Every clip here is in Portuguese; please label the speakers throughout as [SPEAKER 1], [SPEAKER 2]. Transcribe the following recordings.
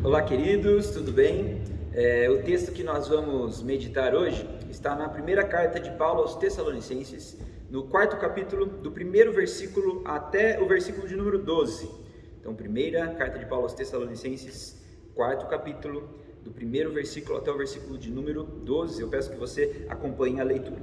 [SPEAKER 1] Olá, queridos, tudo bem? O texto que nós vamos meditar hoje está na primeira carta de Paulo aos Tessalonicenses, no quarto capítulo, do primeiro versículo até o versículo de número 12. Então, primeira carta de Paulo aos Tessalonicenses, quarto capítulo, do primeiro versículo até o versículo de número 12. Eu peço que você acompanhe a leitura.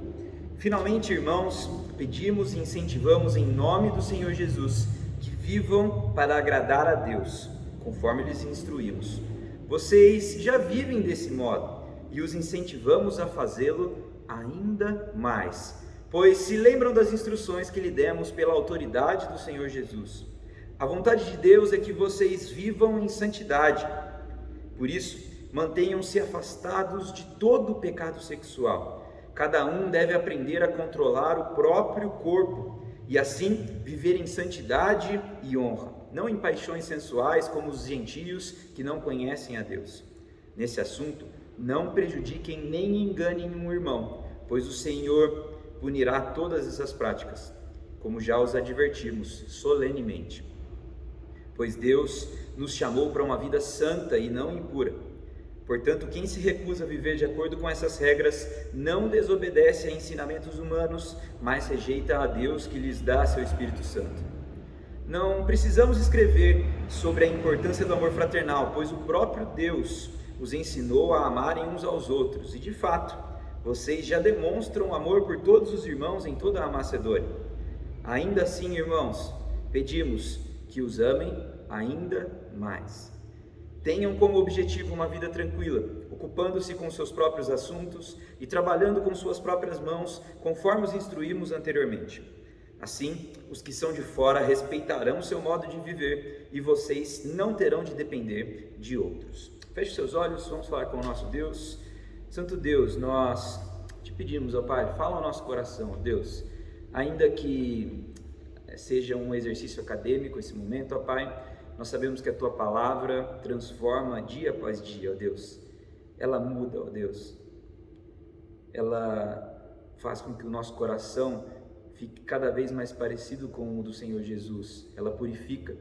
[SPEAKER 1] Finalmente, irmãos, pedimos e incentivamos em nome do Senhor Jesus que vivam para agradar a Deus, conforme lhes instruímos. Vocês já vivem desse modo e os incentivamos a fazê-lo ainda mais, pois se lembram das instruções que lhe demos pela autoridade do Senhor Jesus. A vontade de Deus é que vocês vivam em santidade. Por isso, mantenham-se afastados de todo o pecado sexual. Cada um deve aprender a controlar o próprio corpo e assim viver em santidade e honra, não em paixões sensuais como os gentios que não conhecem a Deus. Nesse assunto, não prejudiquem nem enganem um irmão, pois o Senhor punirá todas essas práticas, como já os advertimos solenemente. Pois Deus nos chamou para uma vida santa e não impura. Portanto, quem se recusa a viver de acordo com essas regras não desobedece a ensinamentos humanos, mas rejeita a Deus que lhes dá seu Espírito Santo. Não precisamos escrever sobre a importância do amor fraternal, pois o próprio Deus os ensinou a amarem uns aos outros, e de fato, vocês já demonstram amor por todos os irmãos em toda a Macedônia. Ainda assim, irmãos, pedimos que os amem ainda mais. Tenham como objetivo uma vida tranquila, ocupando-se com seus próprios assuntos e trabalhando com suas próprias mãos, conforme os instruímos anteriormente. Assim, os que são de fora respeitarão seu modo de viver e vocês não terão de depender de outros. Feche seus olhos, vamos falar com o nosso Deus. Santo Deus, nós te pedimos, ó Pai, fala ao nosso coração, ó Deus, ainda que seja um exercício acadêmico esse momento, ó Pai, nós sabemos que a Tua Palavra transforma dia após dia, ó Deus. Ela muda, ó Deus. Ela faz com que o nosso coração fique cada vez mais parecido com o do Senhor Jesus. Ela purifica.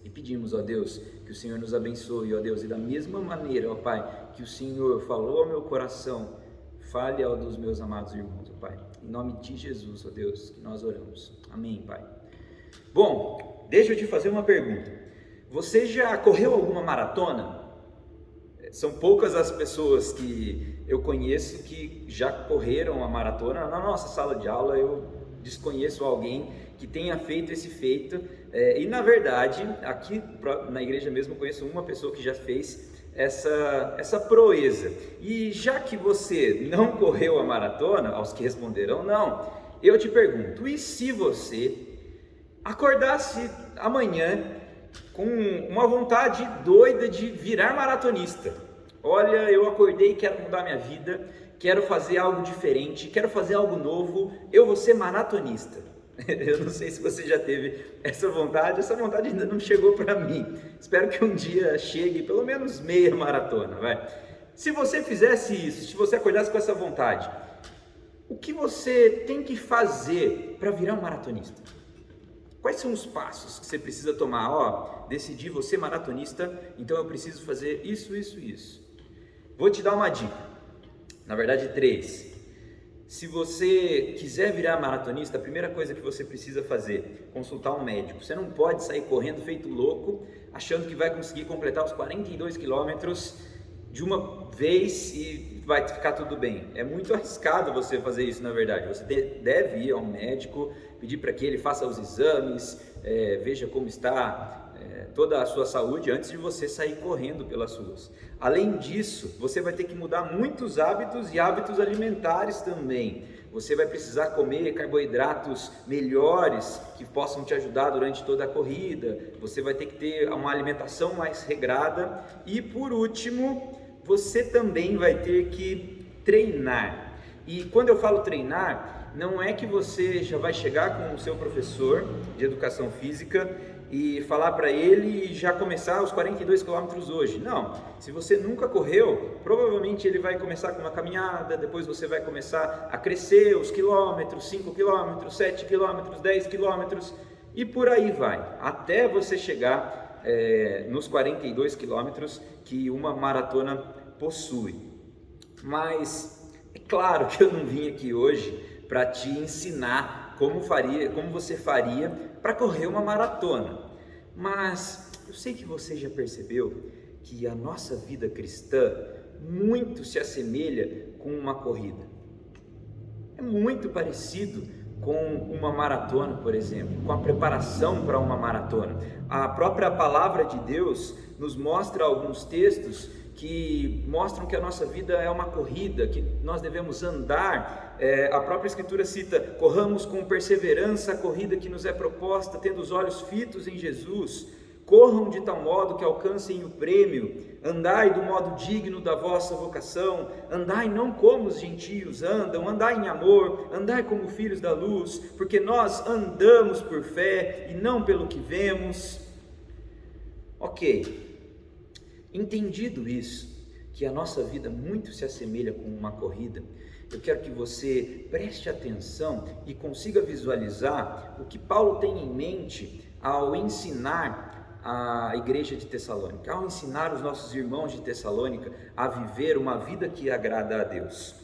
[SPEAKER 1] E pedimos, ó Deus, que o Senhor nos abençoe, ó Deus. E da mesma maneira, ó Pai, que o Senhor falou ao meu coração, fale ao dos meus amados irmãos, ó Pai. Em nome de Jesus, ó Deus, que nós oramos. Amém, Pai. Bom, deixa eu te fazer uma pergunta. Você já correu alguma maratona? São poucas as pessoas que eu conheço que já correram a maratona. Na nossa sala de aula eu desconheço alguém que tenha feito esse feito. E na verdade, aqui na igreja mesmo eu conheço uma pessoa que já fez essa proeza. E já que você não correu a maratona, aos que responderão não, eu te pergunto, e se você acordasse amanhã com uma vontade doida de virar maratonista? Olha, eu acordei e quero mudar minha vida, quero fazer algo diferente, quero fazer algo novo, eu vou ser maratonista. Eu não sei se você já teve essa vontade ainda não chegou para mim. Espero que um dia chegue pelo menos meia maratona, vai. Se você fizesse isso, se você acordasse com essa vontade, o que você tem que fazer para virar um maratonista? Quais são os passos que você precisa tomar? Decidi, vou ser maratonista, então eu preciso fazer isso. Vou te dar uma dica, na verdade 3. Se você quiser virar maratonista, a primeira coisa que você precisa fazer, consultar um médico. Você não pode sair correndo feito louco, achando que vai conseguir completar os 42 quilômetros de uma vez e vai ficar tudo bem. É muito arriscado você fazer isso, na verdade. Você deve ir ao médico, pedir para que ele faça os exames, veja como está toda a sua saúde antes de você sair correndo pelas ruas. Além disso, você vai ter que mudar muitos hábitos e hábitos alimentares também. Você vai precisar comer carboidratos melhores que possam te ajudar durante toda a corrida. Você vai ter que ter uma alimentação mais regrada. E por último, você também vai ter que treinar. E quando eu falo treinar, não é que você já vai chegar com o seu professor de educação física e falar para ele e já começar os 42 quilômetros hoje. Não, se você nunca correu, provavelmente ele vai começar com uma caminhada, depois você vai começar a crescer os quilômetros, 5 quilômetros, 7 quilômetros, 10 quilômetros e por aí vai, até você chegar nos 42 quilômetros que uma maratona possui. Mas é claro que eu não vim aqui hoje para te ensinar como você faria para correr uma maratona. Mas eu sei que você já percebeu que a nossa vida cristã muito se assemelha com uma corrida. É muito parecido com uma maratona, por exemplo, com a preparação para uma maratona. A própria palavra de Deus nos mostra alguns textos que mostram que a nossa vida é uma corrida, que nós devemos andar. A própria Escritura cita: corramos com perseverança a corrida que nos é proposta, tendo os olhos fitos em Jesus. Corram de tal modo que alcancem o prêmio. Andai do modo digno da vossa vocação. Andai não como os gentios andam. Andai em amor. Andai como filhos da luz. Porque nós andamos por fé e não pelo que vemos. Ok. Entendido isso, que a nossa vida muito se assemelha com uma corrida, eu quero que você preste atenção e consiga visualizar o que Paulo tem em mente ao ensinar a igreja de Tessalônica, ao ensinar os nossos irmãos de Tessalônica a viver uma vida que agrada a Deus.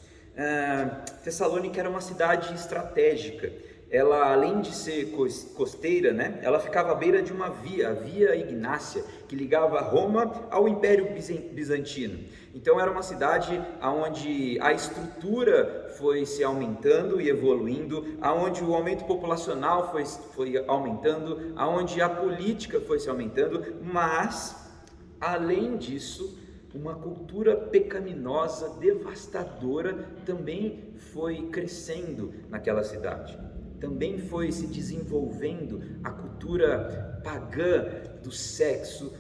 [SPEAKER 1] Tessalônica era uma cidade estratégica. Ela, além de ser costeira, ela ficava à beira de uma via, a Via Ignácia, que ligava Roma ao Império Bizantino. Então era uma cidade onde a estrutura foi se aumentando e evoluindo, onde o aumento populacional foi aumentando, onde a política foi se aumentando, mas, além disso, uma cultura pecaminosa, devastadora, também foi crescendo naquela cidade. Também foi se desenvolvendo a cultura pagã do sexo,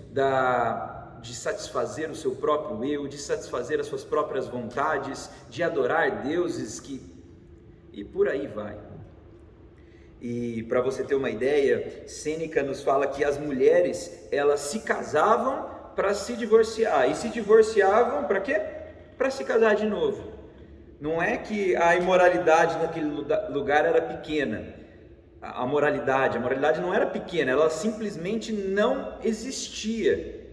[SPEAKER 1] de satisfazer o seu próprio eu, de satisfazer as suas próprias vontades, de adorar deuses e por aí vai. E para você ter uma ideia, Sêneca nos fala que as mulheres, elas se casavam para se divorciar, e se divorciavam para quê? Para se casar de novo. Não é que a imoralidade naquele lugar era pequena, a moralidade não era pequena, ela simplesmente não existia.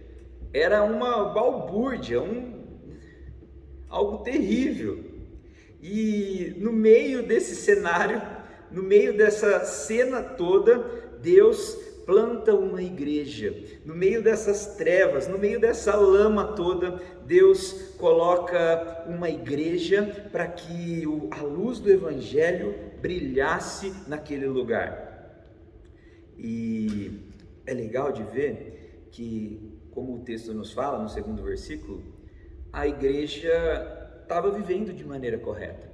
[SPEAKER 1] Era uma balbúrdia, algo terrível. E no meio desse cenário, no meio dessa cena toda, Deus planta uma igreja. No meio dessas trevas, no meio dessa lama toda, Deus coloca uma igreja para que a luz do Evangelho brilhasse naquele lugar. E é legal de ver que, como o texto nos fala no segundo versículo, a igreja estava vivendo de maneira correta.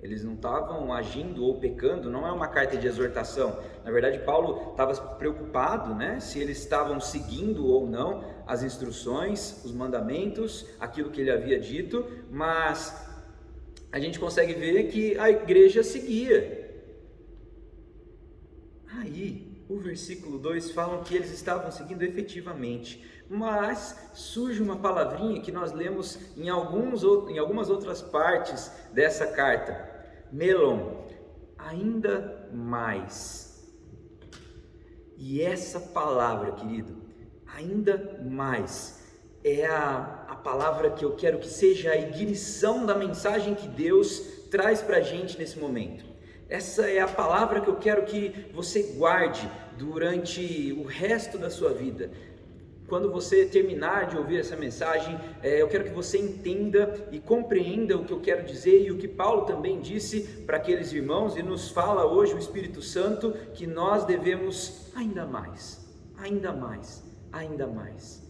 [SPEAKER 1] Eles não estavam agindo ou pecando, não é uma carta de exortação. Na verdade, Paulo estava preocupado, se eles estavam seguindo ou não as instruções, os mandamentos, aquilo que ele havia dito, mas a gente consegue ver que a igreja seguia. Aí, o versículo 2 fala que eles estavam seguindo efetivamente, mas surge uma palavrinha que nós lemos em algumas outras partes dessa carta. Melon, ainda mais. E essa palavra, querido, ainda mais, é a palavra que eu quero que seja a ignição da mensagem que Deus traz para a gente nesse momento. Essa é a palavra que eu quero que você guarde durante o resto da sua vida. Quando você terminar de ouvir essa mensagem, eu quero que você entenda e compreenda o que eu quero dizer e o que Paulo também disse para aqueles irmãos, e nos fala hoje o Espírito Santo, que nós devemos ainda mais, ainda mais, ainda mais.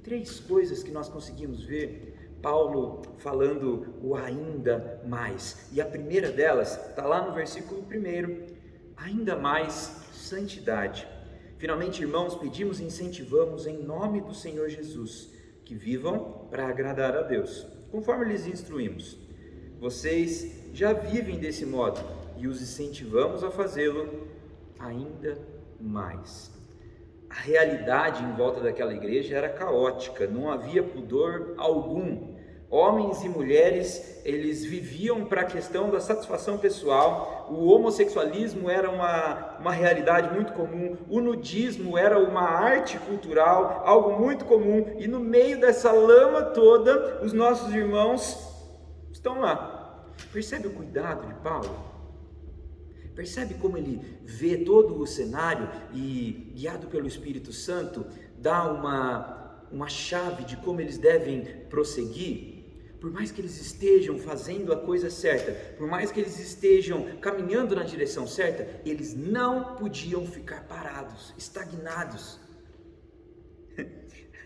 [SPEAKER 1] 3 coisas que nós conseguimos ver Paulo falando o ainda mais, e a primeira delas está lá no versículo 1, ainda mais santidade. Finalmente, irmãos, pedimos e incentivamos em nome do Senhor Jesus, que vivam para agradar a Deus, conforme lhes instruímos. Vocês já vivem desse modo e os incentivamos a fazê-lo ainda mais. A realidade em volta daquela igreja era caótica, não havia pudor algum. Homens e mulheres, eles viviam para a questão da satisfação pessoal. O homossexualismo era uma realidade muito comum. O nudismo era uma arte cultural, algo muito comum. E no meio dessa lama toda, os nossos irmãos estão lá. Percebe o cuidado de Paulo? Percebe como ele vê todo o cenário e, guiado pelo Espírito Santo, dá uma chave de como eles devem prosseguir? Por mais que eles estejam fazendo a coisa certa, por mais que eles estejam caminhando na direção certa, eles não podiam ficar parados, estagnados.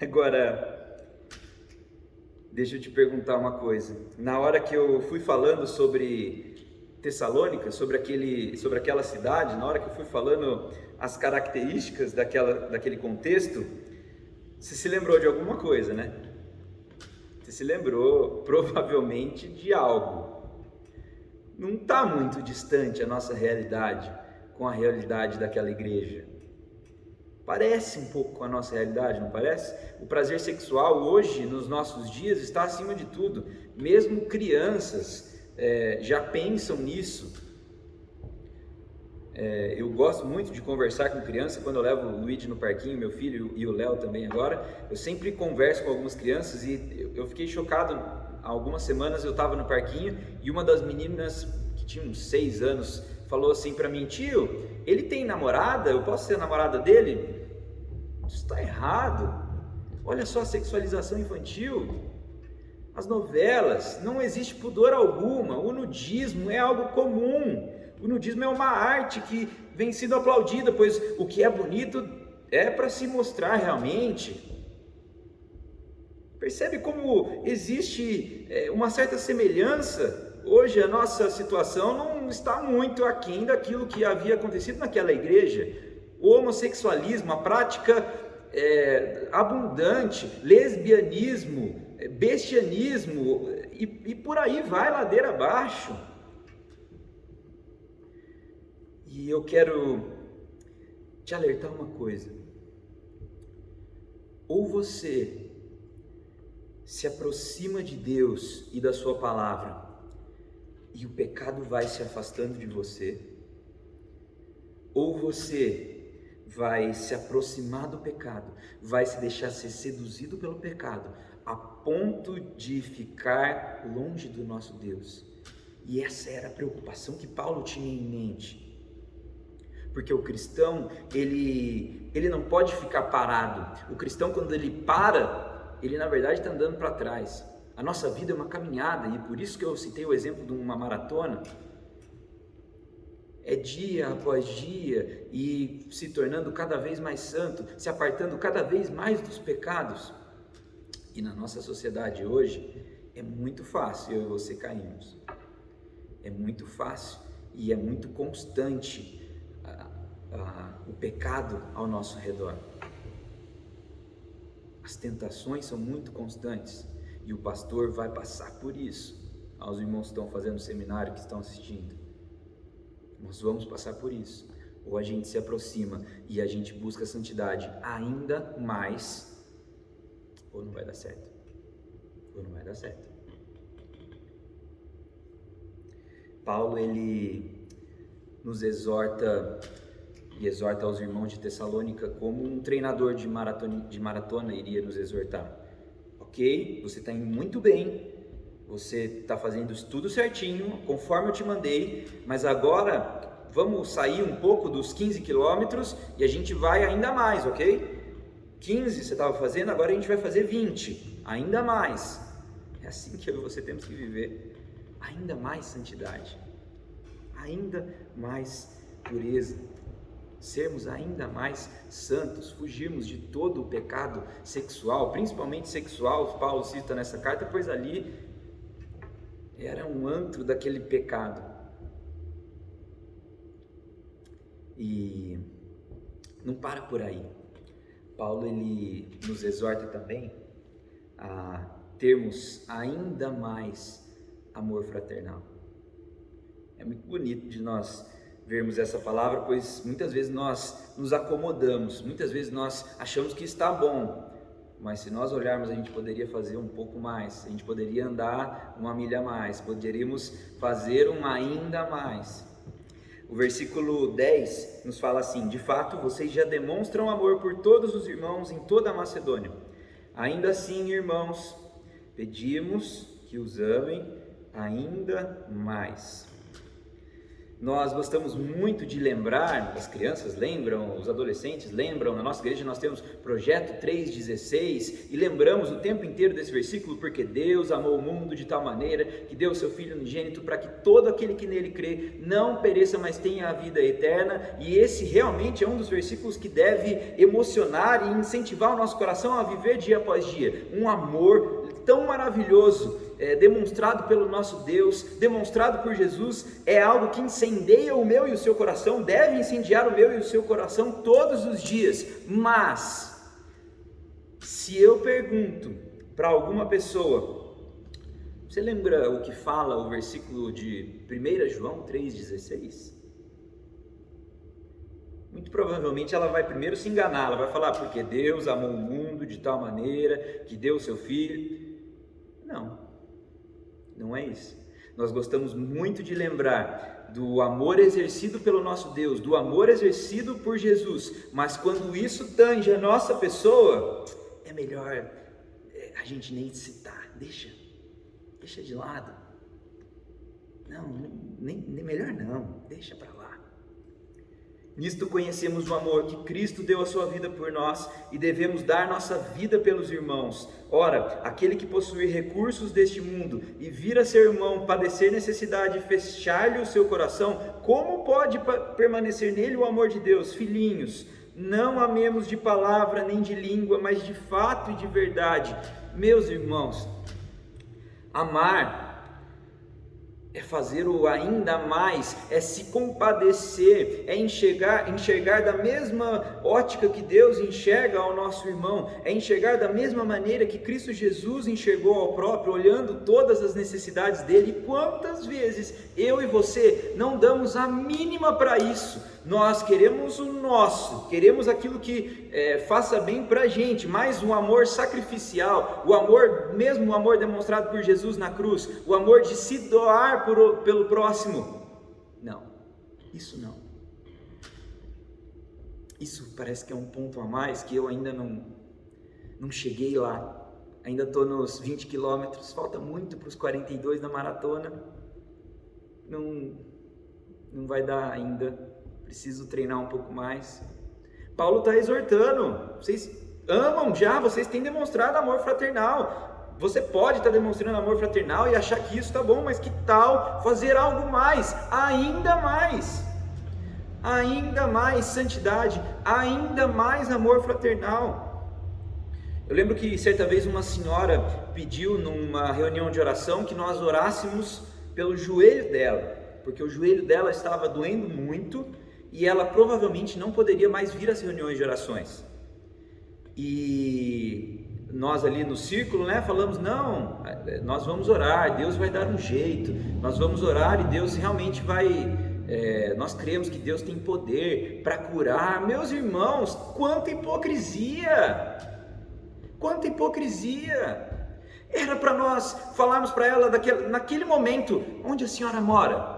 [SPEAKER 1] Agora, deixa eu te perguntar uma coisa. Na hora que eu fui falando sobre Tessalônica, sobre aquela cidade, na hora que eu fui falando as características daquele contexto, você se lembrou de alguma coisa, né? Você se lembrou provavelmente de algo. Não está muito distante a nossa realidade com a realidade daquela igreja. Parece um pouco com a nossa realidade, não parece? O prazer sexual hoje, nos nossos dias, está acima de tudo. Mesmo crianças já pensam nisso. Eu gosto muito de conversar com criança. Quando eu levo o Luigi no parquinho, meu filho, e o Léo também agora, eu sempre converso com algumas crianças e eu fiquei chocado. Há algumas semanas eu estava no parquinho e uma das meninas, que tinha uns 6 anos, falou assim para mim: tio, ele tem namorada? Eu posso ser a namorada dele? Isso está errado. Olha só a sexualização infantil, as novelas, não existe pudor alguma, o nudismo é algo comum. O nudismo é uma arte que vem sendo aplaudida, pois o que é bonito é para se mostrar realmente. Percebe como existe uma certa semelhança? Hoje a nossa situação não está muito aquém daquilo que havia acontecido naquela igreja. O homossexualismo, a prática abundante, lesbianismo, bestianismo e por aí vai ladeira abaixo. E eu quero te alertar uma coisa: ou você se aproxima de Deus e da sua palavra e o pecado vai se afastando de você, ou você vai se aproximar do pecado, vai se deixar ser seduzido pelo pecado a ponto de ficar longe do nosso Deus. E essa era a preocupação que Paulo tinha em mente. Porque o cristão, ele não pode ficar parado. O cristão, quando ele para, ele na verdade está andando para trás. A nossa vida é uma caminhada, e por isso que eu citei o exemplo de uma maratona. É dia após dia, e se tornando cada vez mais santo, se apartando cada vez mais dos pecados. E na nossa sociedade hoje, é muito fácil eu e você cairmos. É muito fácil e é muito constante o pecado ao nosso redor. As tentações são muito constantes e o pastor vai passar por isso. Aos irmãos que estão fazendo seminário, que estão assistindo, nós vamos passar por isso. Ou a gente se aproxima e a gente busca a santidade ainda mais, ou não vai dar certo. Ou não vai dar certo. Paulo, ele nos exorta e exorta aos irmãos de Tessalônica como um treinador de maratona iria nos exortar. Ok, você está indo muito bem, você está fazendo isso tudo certinho, conforme eu te mandei, mas agora vamos sair um pouco dos 15 quilômetros e a gente vai ainda mais, ok? 15 você estava fazendo, agora a gente vai fazer 20, ainda mais. É assim que eu e você temos que viver, ainda mais santidade, ainda mais pureza, sermos ainda mais santos, fugirmos de todo o pecado sexual, principalmente sexual. Paulo cita nessa carta, pois ali era um antro daquele pecado. E não para por aí. Paulo, ele nos exorta também a termos ainda mais amor fraternal. É muito bonito de nós vermos essa palavra, pois muitas vezes nós nos acomodamos, muitas vezes nós achamos que está bom, mas se nós olharmos, a gente poderia fazer um pouco mais, a gente poderia andar uma milha a mais, poderíamos fazer um ainda mais. O versículo 10 nos fala assim: de fato, vocês já demonstram amor por todos os irmãos em toda a Macedônia. Ainda assim, irmãos, pedimos que os amem ainda mais. Nós gostamos muito de lembrar, as crianças lembram, os adolescentes lembram, na nossa igreja nós temos Projeto 3,16 e lembramos o tempo inteiro desse versículo, porque Deus amou o mundo de tal maneira que deu o seu Filho unigênito para que todo aquele que nele crê não pereça, mas tenha a vida eterna. E esse realmente é um dos versículos que deve emocionar e incentivar o nosso coração a viver dia após dia, um amor tão maravilhoso, demonstrado pelo nosso Deus, demonstrado por Jesus, é algo que incendeia o meu e o seu coração, deve incendiar o meu e o seu coração todos os dias. Mas, se eu pergunto para alguma pessoa, você lembra o que fala o versículo de 1 João 3,16? Muito provavelmente ela vai primeiro se enganar, ela vai falar, porque Deus amou o mundo de tal maneira, que deu o seu Filho. Não é isso. Nós gostamos muito de lembrar do amor exercido pelo nosso Deus, do amor exercido por Jesus, mas quando isso tange a nossa pessoa, é melhor a gente nem citar, deixa de lado. Melhor não, deixa para lá. Nisto conhecemos o amor que Cristo deu a sua vida por nós e devemos dar nossa vida pelos irmãos. Ora, aquele que possuir recursos deste mundo e vir a ser irmão, padecer necessidade e fechar-lhe o seu coração, como pode permanecer nele o amor de Deus? Filhinhos, não amemos de palavra nem de língua, mas de fato e de verdade. Meus irmãos, amar é fazer o ainda mais, é se compadecer, é enxergar da mesma ótica que Deus enxerga ao nosso irmão, é enxergar da mesma maneira que Cristo Jesus enxergou ao próprio, olhando todas as necessidades dele. E quantas vezes eu e você não damos a mínima para isso? Nós queremos o nosso, queremos aquilo que faça bem para a gente, mas o amor sacrificial, o amor, mesmo o amor demonstrado por Jesus na cruz, o amor de se doar pelo próximo, não, isso não. Isso parece que é um ponto a mais que eu ainda não cheguei lá, ainda estou nos 20 quilômetros, falta muito para os 42 da maratona, não vai dar ainda. Preciso treinar um pouco mais. Paulo está exortando, vocês amam já, vocês têm demonstrado amor fraternal. Você pode estar demonstrando amor fraternal e achar que isso está bom, mas que tal fazer algo mais, ainda mais santidade, ainda mais amor fraternal. Eu lembro que certa vez uma senhora pediu numa reunião de oração que nós orássemos pelo joelho dela, porque o joelho dela estava doendo muito e ela provavelmente não poderia mais vir às reuniões de orações. E nós ali no círculo, falamos, não, nós vamos orar, Deus vai dar um jeito, nós vamos orar e Deus realmente vai, nós cremos que Deus tem poder para curar. Meus irmãos, quanta hipocrisia! Quanta hipocrisia! Era para nós falarmos para ela naquele momento, onde a senhora mora?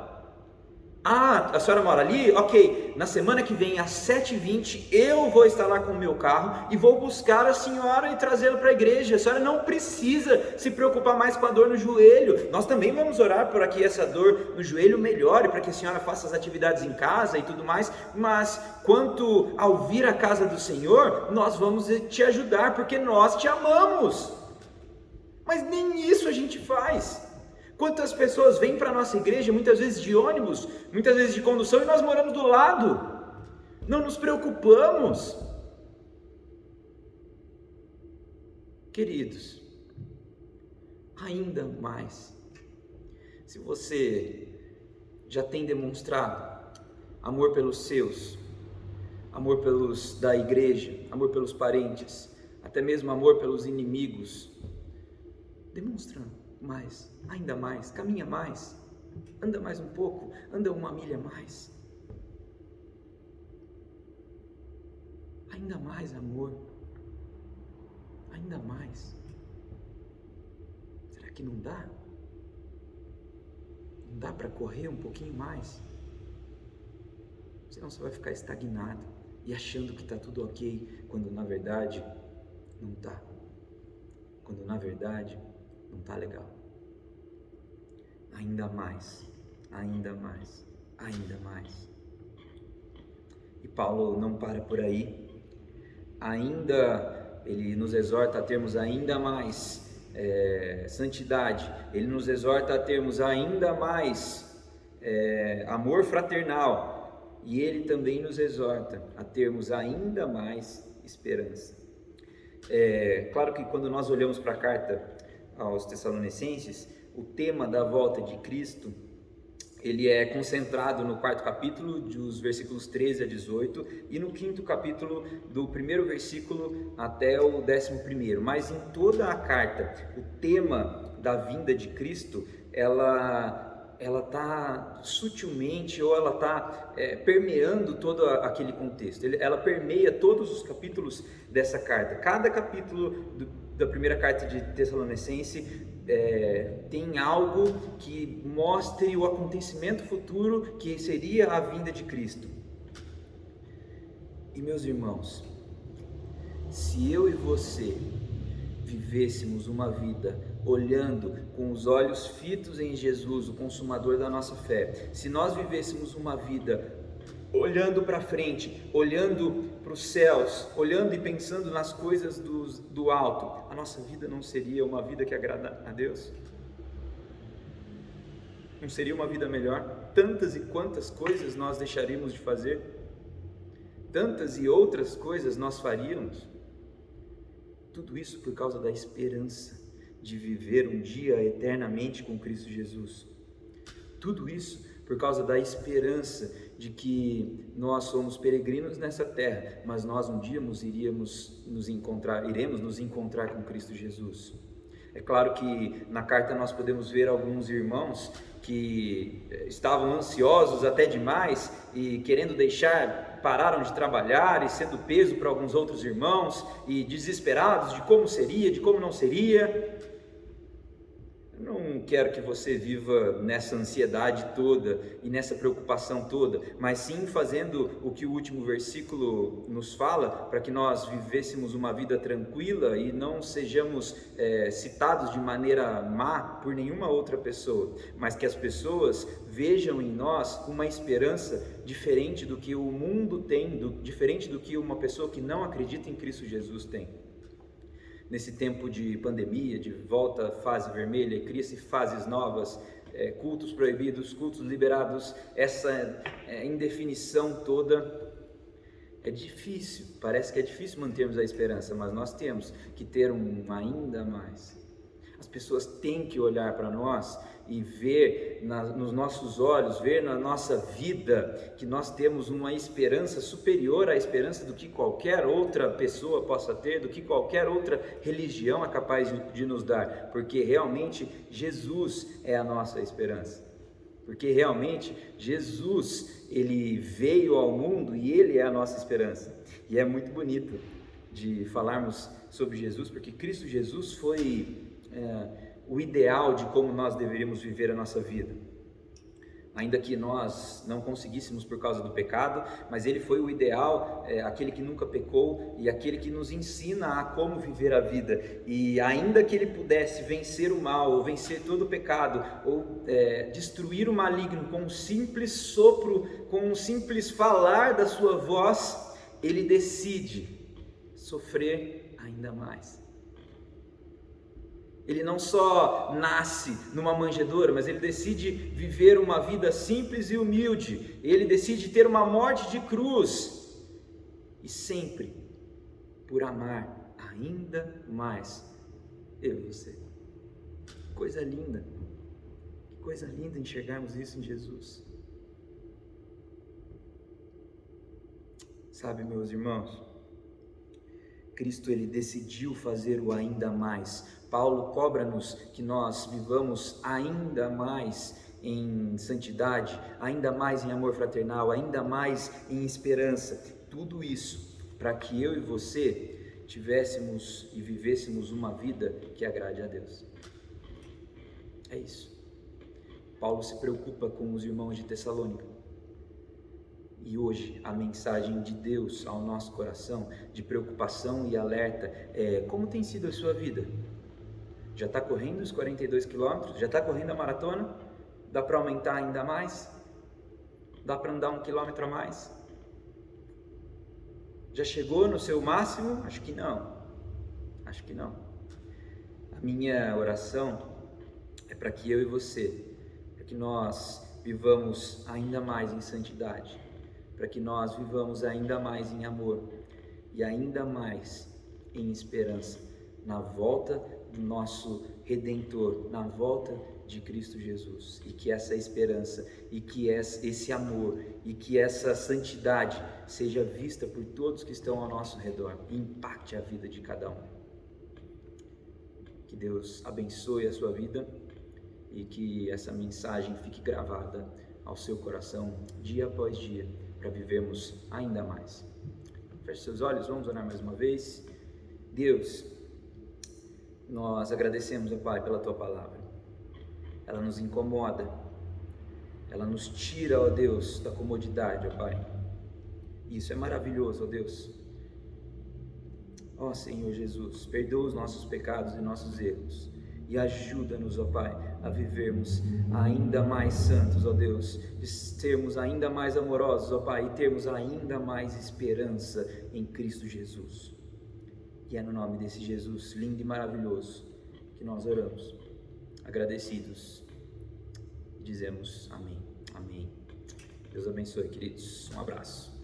[SPEAKER 1] Ah, a senhora mora ali? Ok, na semana que vem às 7h20 eu vou estar lá com o meu carro e vou buscar a senhora e trazê-la para a igreja. A senhora não precisa se preocupar mais com a dor no joelho. Nós também vamos orar para que essa dor no joelho melhore, para que a senhora faça as atividades em casa e tudo mais, mas quanto ao vir à casa do Senhor, nós vamos te ajudar porque nós te amamos. Mas nem isso a gente faz. Quantas pessoas vêm para a nossa igreja, muitas vezes de ônibus, muitas vezes de condução, e nós moramos do lado, não nos preocupamos. Queridos, ainda mais, se você já tem demonstrado amor pelos seus, amor pelos da igreja, amor pelos parentes, até mesmo amor pelos inimigos, demonstra mais, ainda mais, caminha mais, anda mais um pouco, anda uma milha mais, ainda mais amor, ainda ainda mais. Será que não dá? Não dá para correr um pouquinho mais? Senão você vai ficar estagnado e achando que está tudo ok, quando na verdade não está. Quando na verdade não está legal. Ainda mais, ainda mais, ainda mais. E Paulo não para por aí. Ele nos exorta a termos ainda mais santidade. Ele nos exorta a termos ainda mais amor fraternal. E ele também nos exorta a termos ainda mais esperança. Claro que quando nós olhamos para a carta aos Tessalonicenses, o tema da volta de Cristo, ele é concentrado no 4º capítulo, dos versículos 13 a 18, e no 5º capítulo, do 1º versículo até o 11º. Mas em toda a carta, o tema da vinda de Cristo, ela está sutilmente, ou ela está permeando todo aquele contexto. Ela permeia todos os capítulos dessa carta. Cada capítulo da primeira carta de Tessalonicense tem algo que mostre o acontecimento futuro, que seria a vinda de Cristo. E meus irmãos, se eu e você vivêssemos uma vida olhando com os olhos fitos em Jesus, o consumador da nossa fé, se nós vivêssemos uma vida olhando para frente, olhando para os céus, olhando e pensando nas coisas do alto, a nossa vida não seria uma vida que agrada a Deus? Não seria uma vida melhor? Tantas e quantas coisas nós deixaríamos de fazer? Tantas e outras coisas nós faríamos? Tudo isso por causa da esperança de viver um dia eternamente com Cristo Jesus. Tudo isso por causa da esperança de que nós somos peregrinos nessa terra, mas nós um dia iremos nos encontrar com Cristo Jesus. É claro que na carta nós podemos ver alguns irmãos que estavam ansiosos até demais e querendo pararam de trabalhar e sendo peso para alguns outros irmãos e desesperados de como seria, de como não seria. Eu não quero que você viva nessa ansiedade toda e nessa preocupação toda, mas sim fazendo o que o último versículo nos fala, para que nós vivêssemos uma vida tranquila e não sejamos citados de maneira má por nenhuma outra pessoa, mas que as pessoas vejam em nós uma esperança diferente do que o mundo tem, diferente do que uma pessoa que não acredita em Cristo Jesus tem. Nesse tempo de pandemia, de volta à fase vermelha, cria-se fases novas, cultos proibidos, cultos liberados, essa indefinição toda. É difícil, parece que é difícil mantermos a esperança, mas nós temos que ter ainda mais. As pessoas têm que olhar para nós e ver nos nossos olhos, ver na nossa vida que nós temos uma esperança superior à esperança do que qualquer outra pessoa possa ter, do que qualquer outra religião é capaz de nos dar, porque realmente Jesus é a nossa esperança. Porque realmente Jesus, ele veio ao mundo e ele é a nossa esperança. E é muito bonito de falarmos sobre Jesus, porque Cristo Jesus foi o ideal de como nós deveríamos viver a nossa vida, ainda que nós não conseguíssemos por causa do pecado, mas ele foi o ideal, aquele que nunca pecou e aquele que nos ensina a como viver a vida. E ainda que ele pudesse vencer o mal, ou vencer todo o pecado, ou destruir o maligno com um simples sopro, com um simples falar da sua voz, ele decide sofrer ainda mais. Ele não só nasce numa manjedoura, mas ele decide viver uma vida simples e humilde. Ele decide ter uma morte de cruz. E sempre por amar ainda mais eu e você. Que coisa linda. Que coisa linda enxergarmos isso em Jesus. Sabe, meus irmãos, Cristo ele decidiu fazer o ainda mais. Paulo cobra-nos que nós vivamos ainda mais em santidade, ainda mais em amor fraternal, ainda mais em esperança. Tudo isso para que eu e você tivéssemos e vivêssemos uma vida que agrade a Deus. É isso. Paulo se preocupa com os irmãos de Tessalônica. E hoje a mensagem de Deus ao nosso coração, de preocupação e alerta, é: como tem sido a sua vida? Já está correndo os 42 quilômetros? Já está correndo a maratona? Dá para aumentar ainda mais? Dá para andar 1 quilômetro a mais? Já chegou no seu máximo? Acho que não. Acho que não. A minha oração é para que eu e você, para que nós vivamos ainda mais em santidade, para que nós vivamos ainda mais em amor e ainda mais em esperança na volta do nosso Redentor, na volta de Cristo Jesus, e que essa esperança e que esse amor e que essa santidade seja vista por todos que estão ao nosso redor e impacte a vida de cada um. Que Deus abençoe a sua vida e que essa mensagem fique gravada ao seu coração dia após dia, para vivermos ainda mais. Feche seus olhos, vamos orar mais uma vez. Deus, nós agradecemos, ó Pai, pela Tua palavra. Ela nos incomoda, ela nos tira, ó Deus, da comodidade, ó Pai. Isso é maravilhoso, ó Deus. Ó Senhor Jesus, perdoa os nossos pecados e nossos erros e ajuda-nos, ó Pai, a vivermos ainda mais santos, ó Deus, de sermos ainda mais amorosos, ó Pai, e termos ainda mais esperança em Cristo Jesus. E é no nome desse Jesus lindo e maravilhoso que nós oramos, agradecidos, e dizemos amém, amém. Deus abençoe, queridos. Um abraço.